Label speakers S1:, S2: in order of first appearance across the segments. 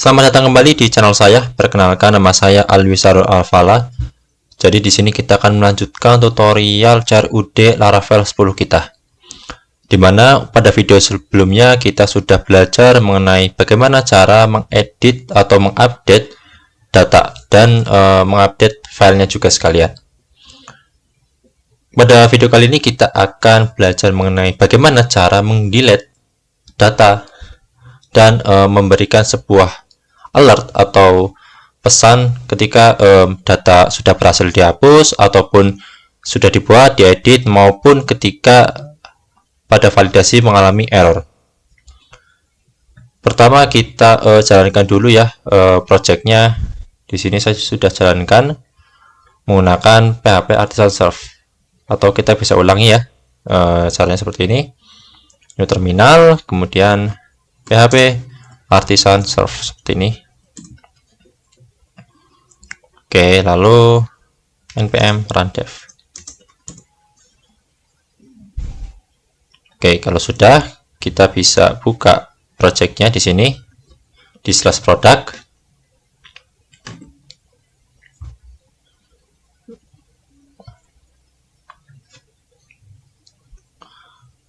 S1: Selamat datang kembali di channel saya. Perkenalkan, nama saya Alwisarul Alfala. Jadi di sini kita akan melanjutkan tutorial CRUD Laravel 10 kita. Dimana pada video sebelumnya kita sudah belajar mengenai bagaimana cara mengedit atau mengupdate data dan mengupdate filenya juga sekalian. Pada video kali ini kita akan belajar mengenai bagaimana cara mendelete data dan memberikan sebuah alert atau pesan ketika data sudah berhasil dihapus ataupun sudah dibuat, diedit, maupun ketika pada validasi mengalami error. Pertama kita jalankan dulu ya projectnya. Di sini saya sudah jalankan menggunakan PHP Artisan Serve, atau kita bisa ulangi ya caranya seperti ini. New terminal, kemudian PHP Artisan Serve seperti ini. Oke, lalu npm run dev. Oke, kalau sudah, kita bisa buka projectnya di sini di /product.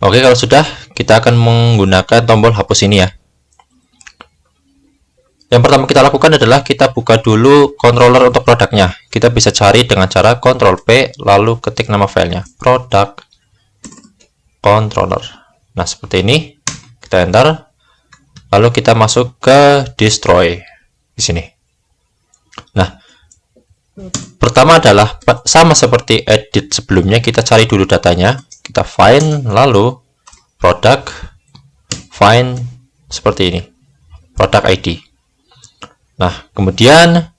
S1: Oke, kalau sudah, kita akan menggunakan tombol hapus ini ya. Yang pertama kita lakukan adalah kita buka dulu controller untuk produknya. Kita bisa cari dengan cara Ctrl P lalu ketik nama filenya product controller. Nah, seperti ini. Kita enter. Lalu kita masuk ke destroy di sini. Nah, pertama adalah sama seperti edit sebelumnya, kita cari dulu datanya. Kita find lalu product find seperti ini. Product ID. Nah, kemudian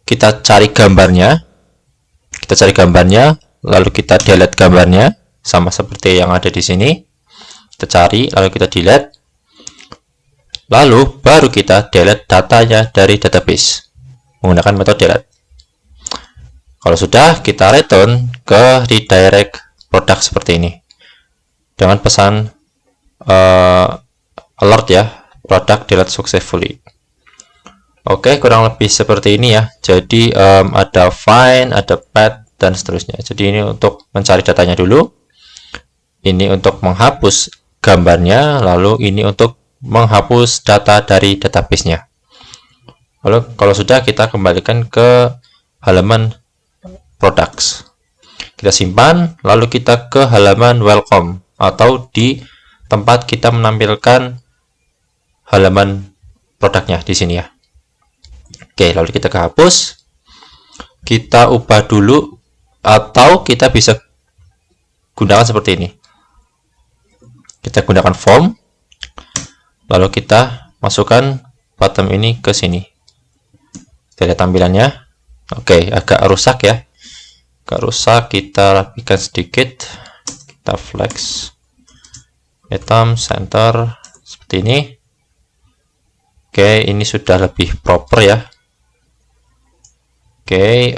S1: kita cari gambarnya. Kita cari gambarnya, lalu kita delete gambarnya, sama seperti yang ada di sini. Kita cari, lalu kita delete. Lalu baru kita delete datanya dari database menggunakan metode delete. Kalau sudah, kita return ke redirect product seperti ini dengan pesan alert ya, product delete successfully. Oke, kurang lebih seperti ini ya. Jadi ada find, ada path, dan seterusnya. Jadi ini untuk mencari datanya dulu. Ini untuk menghapus gambarnya. Lalu ini untuk menghapus data dari database-nya. Lalu kalau sudah, kita kembalikan ke halaman products. Kita simpan, lalu kita ke halaman welcome, atau di tempat kita menampilkan halaman produknya di sini ya. Oke, lalu kita ke hapus. Kita ubah dulu, atau kita bisa gunakan seperti ini. Kita gunakan form, lalu kita masukkan button ini ke sini. Kita lihat tampilannya. Oke, agak rusak ya. Agak rusak, kita rapikan sedikit. Kita flex item center seperti ini. Oke, ini sudah lebih proper ya. Oke,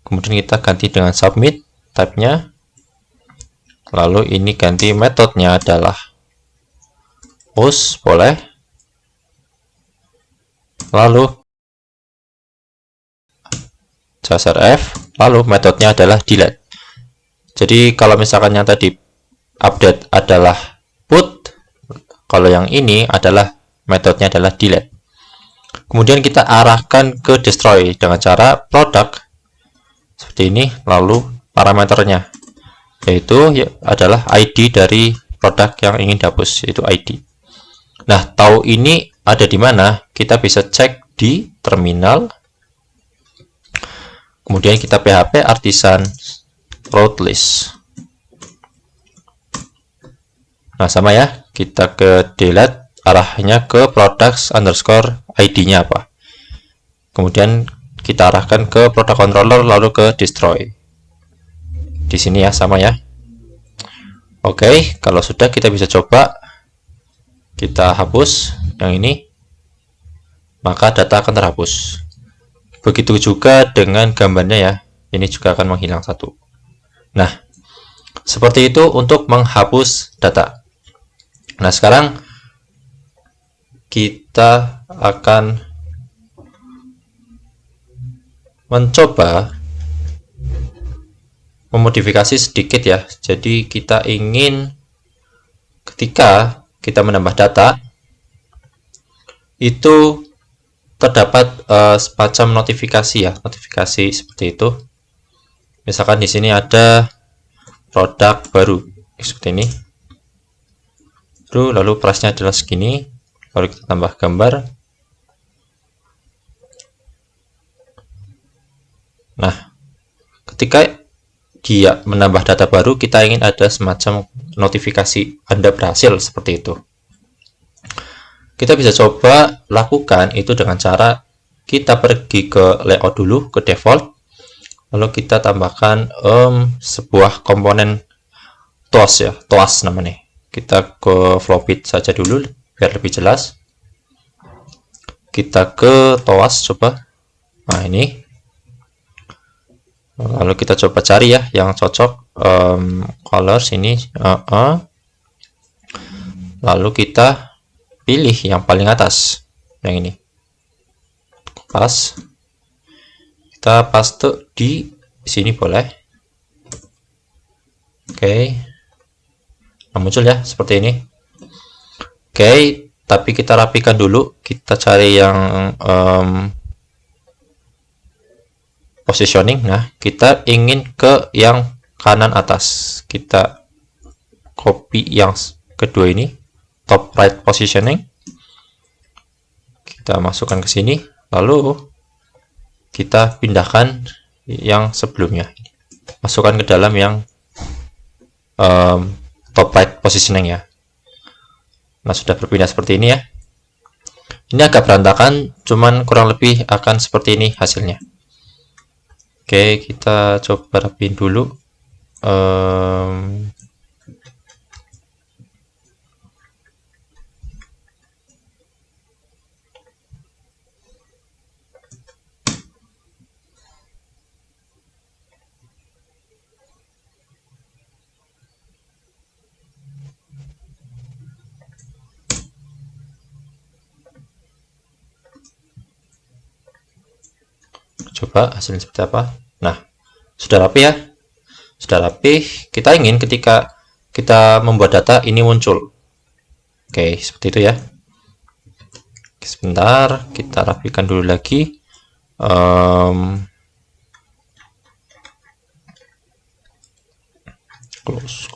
S1: kemudian kita ganti dengan submit type-nya. Lalu ini ganti metodenya adalah post, boleh. Lalu f, lalu metodenya adalah delete. Jadi kalau misalkan yang tadi update adalah put, kalau yang ini adalah metodenya adalah delete. Kemudian kita arahkan ke destroy dengan cara product seperti ini, lalu parameternya yaitu adalah ID dari produk yang ingin dihapus, yaitu ID. Nah, tahu ini ada di mana? Kita bisa cek di terminal. Kemudian kita PHP Artisan route list. Nah, sama ya, kita ke delete, arahnya ke products underscore ID-nya apa. Kemudian kita arahkan ke product controller lalu ke destroy. Di sini ya, sama ya. Oke, kalau sudah kita bisa coba kita hapus yang ini, maka data akan terhapus. Begitu juga dengan gambarnya ya. Ini juga akan menghilang satu. Nah, seperti itu untuk menghapus data. Nah, sekarang kita akan mencoba memodifikasi sedikit ya. Jadi kita ingin ketika kita menambah data itu terdapat semacam notifikasi ya, notifikasi seperti itu. Misalkan di sini ada produk baru seperti ini. Lalu price-nya adalah segini. Lalu kita tambah gambar. Nah, ketika dia menambah data baru, kita ingin ada semacam notifikasi Anda berhasil seperti itu. Kita bisa coba lakukan itu dengan cara kita pergi ke layout dulu, ke default, lalu kita tambahkan sebuah komponen TOAS ya, TOAS namanya. Kita ke Flowbit saja dulu biar lebih jelas. Kita ke TOAS coba. Nah ini. Lalu kita coba cari ya yang cocok colors ini. Lalu kita pilih yang paling atas, yang ini. Pas. Kita paste di sini boleh. Oke. Nah, muncul ya seperti ini. Oke, tapi kita rapikan dulu. Kita cari yang positioning. Nah, kita ingin ke yang kanan atas. Kita copy yang kedua ini, top right positioning. Kita masukkan ke sini, lalu kita pindahkan yang sebelumnya. Masukkan ke dalam yang top right positioning ya. Nah, sudah berpindah seperti ini ya. Ini agak berantakan, cuman kurang lebih akan seperti ini hasilnya. Oke, kita coba rapiin dulu. Coba hasilnya seperti apa. Nah, sudah rapi ya. Sudah rapi. Kita ingin ketika kita membuat data ini muncul. Oke, seperti itu ya. Sebentar, kita rapikan dulu lagi. Close.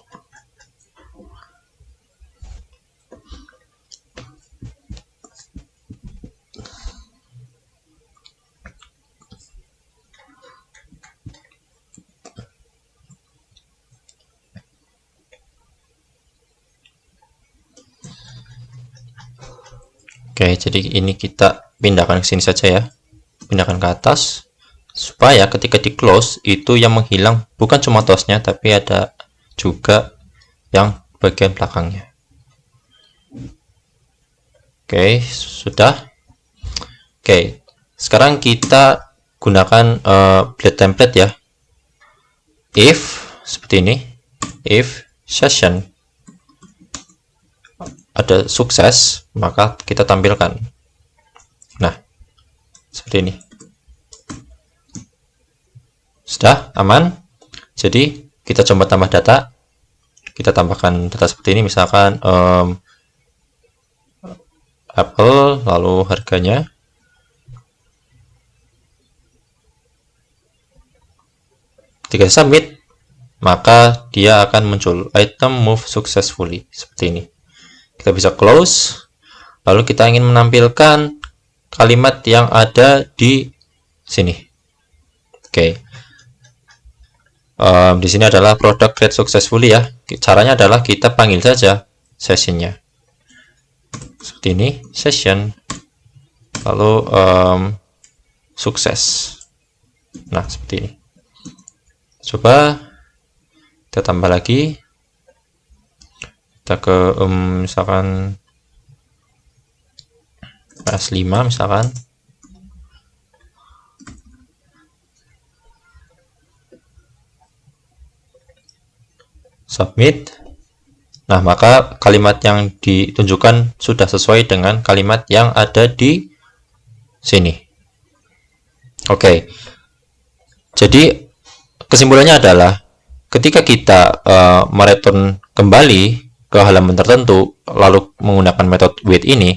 S1: Oke, jadi ini kita pindahkan ke sini saja ya. Pindahkan ke atas supaya ketika di close itu yang menghilang bukan cuma tosnya tapi ada juga yang bagian belakangnya. Oke, sudah. Oke, sekarang kita gunakan blade template ya. If seperti ini, if session ada sukses, maka kita tampilkan. Nah, seperti ini. Sudah aman. Jadi kita coba tambah data. Kita tambahkan data seperti ini, misalkan apple, lalu harganya. Ketika submit, maka dia akan muncul item move successfully seperti ini. Kita bisa close, lalu kita ingin menampilkan kalimat yang ada di sini. Oke. Di sini adalah product create successfully ya. Caranya adalah kita panggil saja sessionnya. Seperti ini, session. Lalu sukses. Nah, seperti ini. Coba kita tambah lagi. Kita ke misalkan S5 misalkan. Submit. Nah, maka kalimat yang ditunjukkan sudah sesuai dengan kalimat yang ada di sini. Oke. Jadi kesimpulannya adalah ketika kita mereturn kembali ke halaman tertentu lalu menggunakan metode wait ini,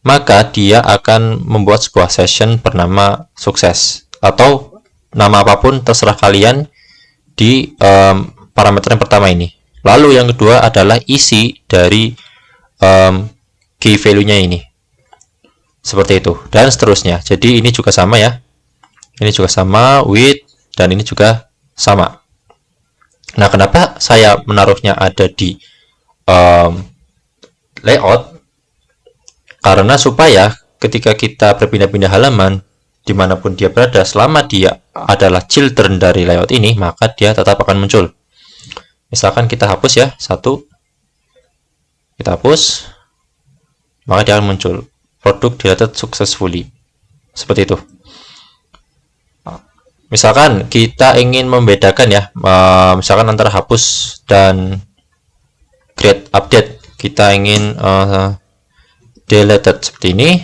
S1: maka dia akan membuat sebuah session bernama sukses atau nama apapun terserah kalian di parameter yang pertama ini. Lalu yang kedua adalah isi dari key value-nya ini. Seperti itu. Dan seterusnya. Jadi ini juga sama ya. Ini juga sama, with, dan ini juga sama. Nah, kenapa saya menaruhnya ada di layout? Karena supaya ketika kita berpindah-pindah halaman, dimanapun dia berada, selama dia adalah children dari layout ini, maka dia tetap akan muncul. Misalkan kita hapus ya, satu, kita hapus, maka dia akan muncul. Produk deleted successfully. Seperti itu. Misalkan kita ingin membedakan ya, misalkan antara hapus dan create update. Kita ingin deleted seperti ini.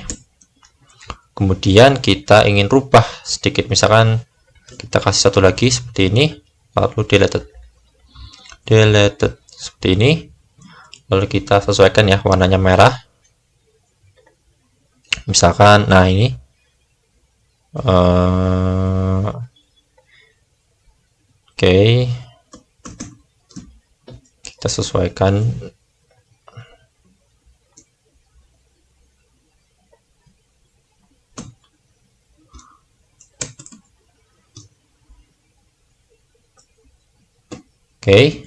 S1: Kemudian kita ingin rubah sedikit. Misalkan kita kasih satu lagi seperti ini, lalu deleted seperti ini, lalu kita sesuaikan ya warnanya merah, misalkan. Nah, ini oke, kita sesuaikan. Oke.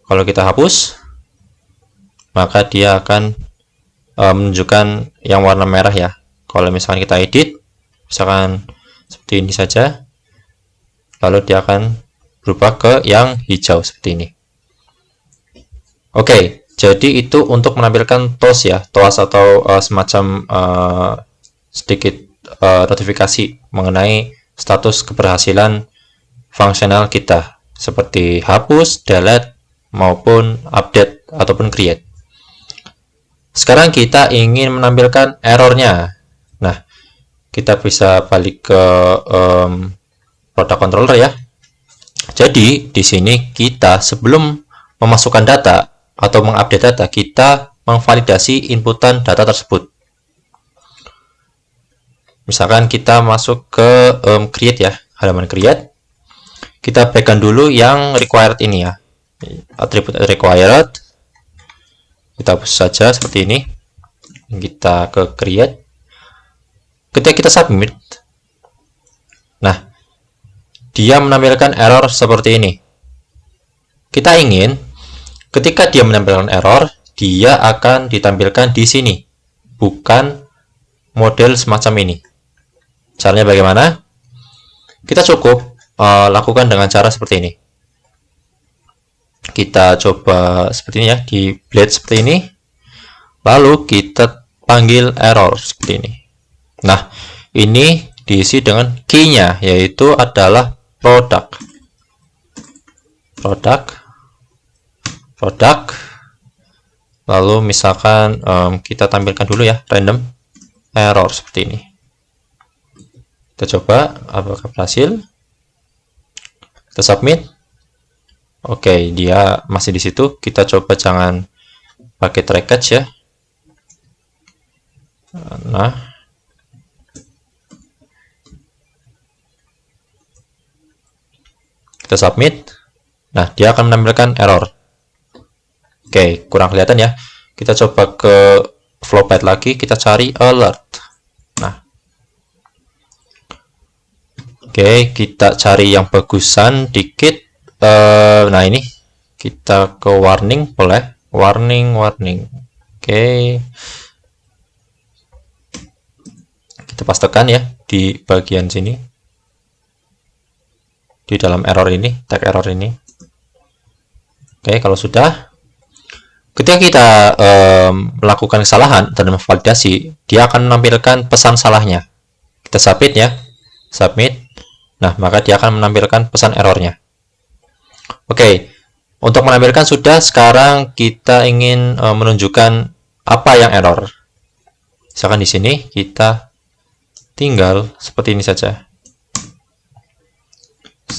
S1: Kalau kita hapus, maka dia akan menunjukkan yang warna merah ya. Kalau misalkan kita edit, misalkan seperti ini saja, lalu dia akan berubah ke yang hijau seperti ini. Oke, jadi itu untuk menampilkan TOS ya, TOS atau semacam sedikit notifikasi mengenai status keberhasilan fungsional kita, seperti hapus, delete, maupun update ataupun create. Sekarang kita ingin menampilkan errornya. Nah, kita bisa balik ke product controller ya. Jadi di sini kita sebelum memasukkan data atau mengupdate data, kita memvalidasi inputan data tersebut. Misalkan kita masuk ke create ya, halaman create. Kita backkan dulu yang required ini ya. Atribut required, kita hapus saja seperti ini. Kita ke create, ketika kita submit, nah dia menampilkan error seperti ini. Kita ingin ketika dia menampilkan error, dia akan ditampilkan di sini, bukan model semacam ini. Caranya bagaimana? Kita cukup lakukan dengan cara seperti ini. Kita coba seperti ini ya, di blade seperti ini, lalu kita panggil error seperti ini. Nah, ini diisi dengan key-nya, yaitu adalah produk, lalu misalkan kita tampilkan dulu ya, random error seperti ini. Kita coba apakah berhasil. Kita submit. Oke, dia masih di situ. Kita coba jangan pakai try catch ya. Nah, kita submit. Nah, dia akan menampilkan error. Oke, kurang kelihatan ya. Kita coba ke flowpad lagi, kita cari alert. Nah, oke, kita cari yang bagusan dikit. Nah, ini kita ke warning, boleh warning. Oke, kita pastekan ya di bagian sini, di dalam error ini, tag error ini. Oke, kalau sudah, ketika kita melakukan kesalahan dan memvalidasi, dia akan menampilkan pesan salahnya. Kita submit ya, submit. Nah, maka dia akan menampilkan pesan errornya. Oke, Untuk menampilkan sudah, sekarang kita ingin menunjukkan apa yang error. Misalkan di sini kita tinggal seperti ini saja.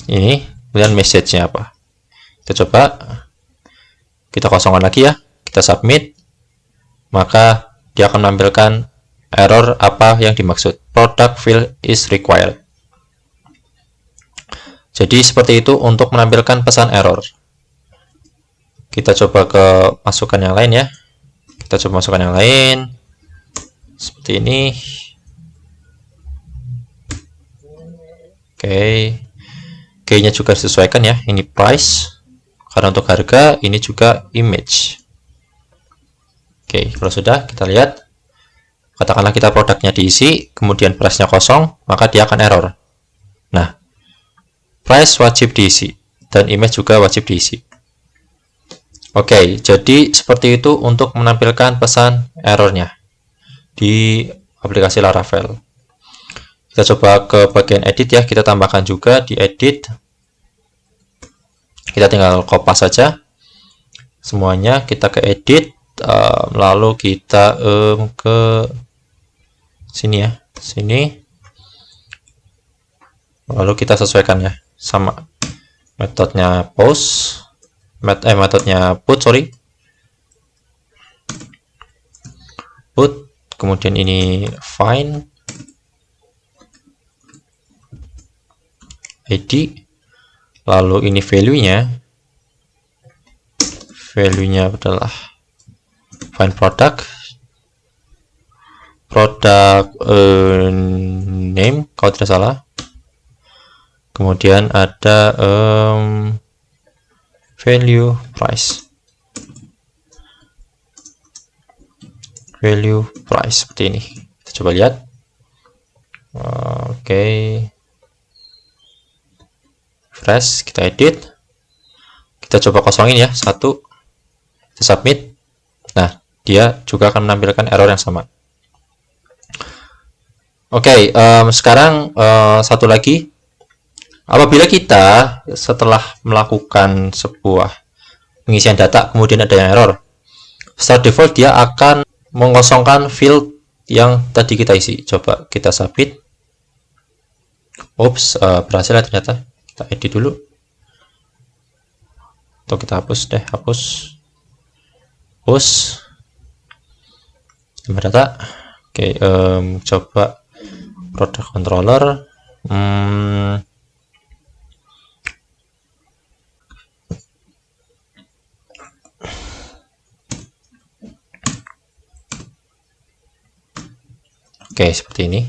S1: Ini, kemudian message-nya apa. Kita coba, kita kosongkan lagi ya, kita submit, maka dia akan menampilkan error apa yang dimaksud. Product field is required. Jadi seperti itu untuk menampilkan pesan error. Kita coba ke masukan yang lain ya. Kita coba masukkan yang lain. Seperti ini. Oke. Key-nya juga disesuaikan ya. Ini price. Karena untuk harga, ini juga image. Oke, kalau sudah kita lihat. Katakanlah kita produknya diisi, kemudian price-nya kosong, maka dia akan error. Nah, price wajib diisi dan image juga wajib diisi. Oke, jadi seperti itu untuk menampilkan pesan errornya di aplikasi Laravel. Kita coba ke bagian edit ya, kita tambahkan juga di edit. Kita tinggal kopas saja semuanya, kita ke edit, lalu kita ke sini ya, sini, lalu kita sesuaikan ya sama metodenya post, metodenya put, put, kemudian ini find id, lalu ini value-nya adalah find product name kalau tidak salah, kemudian ada value price seperti ini. Kita coba lihat. Oke. Fresh, kita edit, kita coba kosongin ya, satu, kita submit. Nah, dia juga akan menampilkan error yang sama. Oke, sekarang satu lagi, apabila kita setelah melakukan sebuah pengisian data kemudian ada yang error, secara default dia akan mengosongkan field yang tadi kita isi. Coba kita submit. Oops, berhasil ya ternyata. Kita edit dulu, atau kita hapus deh, hapus data. Oke, coba product controller, oke, seperti ini.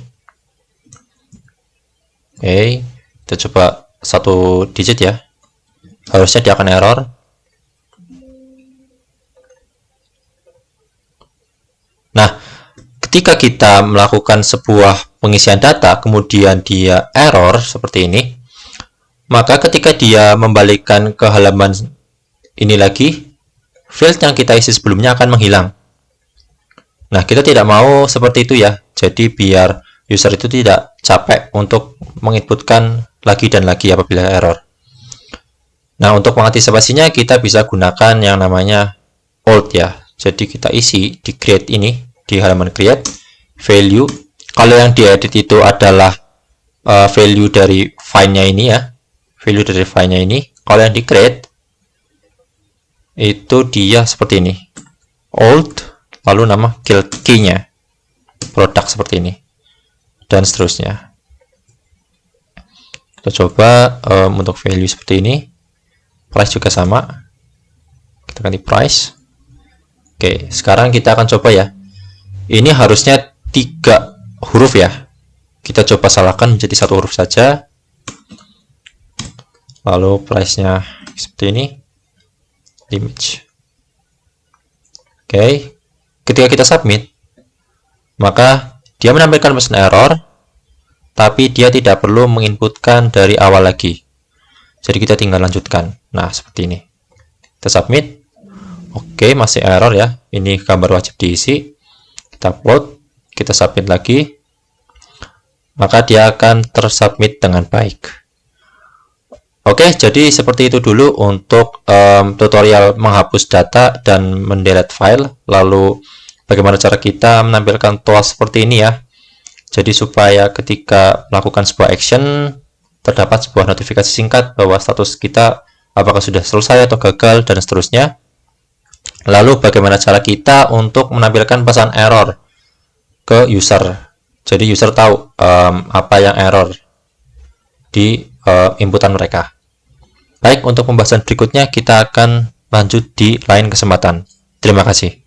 S1: Oke, kita coba satu digit ya, harusnya dia akan error. Nah, ketika kita melakukan sebuah pengisian data kemudian dia error seperti ini, maka ketika dia membalikkan ke halaman ini lagi, field yang kita isi sebelumnya akan menghilang. Nah, kita tidak mau seperti itu ya, jadi biar user itu tidak capek untuk menginputkan lagi dan lagi apabila error. Nah, untuk mengantisipasinya kita bisa gunakan yang namanya old ya. Jadi kita isi di create ini, di halaman create value. Kalau yang diedit itu adalah value dari find-nya ini ya, value dari find-nya ini. Kalau yang di create itu dia seperti ini, old, lalu nama key-nya produk seperti ini, dan seterusnya. Kita coba untuk value seperti ini, price juga sama, kita ganti price. Oke, sekarang kita akan coba ya, ini harusnya 3 huruf ya, kita coba salahkan menjadi 1 huruf saja, lalu price nya seperti ini, image. Oke, ketika kita submit, maka dia menampilkan pesan error, tapi dia tidak perlu menginputkan dari awal lagi. Jadi kita tinggal lanjutkan. Nah, seperti ini. Kita submit. Oke, masih error ya. Ini gambar wajib diisi. Kita upload. Kita submit lagi. Maka dia akan tersubmit dengan baik. Oke, jadi seperti itu dulu untuk tutorial menghapus data dan mendelete file. Lalu bagaimana cara kita menampilkan tools seperti ini ya. Jadi supaya ketika melakukan sebuah action terdapat sebuah notifikasi singkat bahwa status kita apakah sudah selesai atau gagal dan seterusnya. Lalu bagaimana cara kita untuk menampilkan pesan error ke user. Jadi user tahu apa yang error di inputan mereka. Baik, untuk pembahasan berikutnya kita akan lanjut di lain kesempatan. Terima kasih.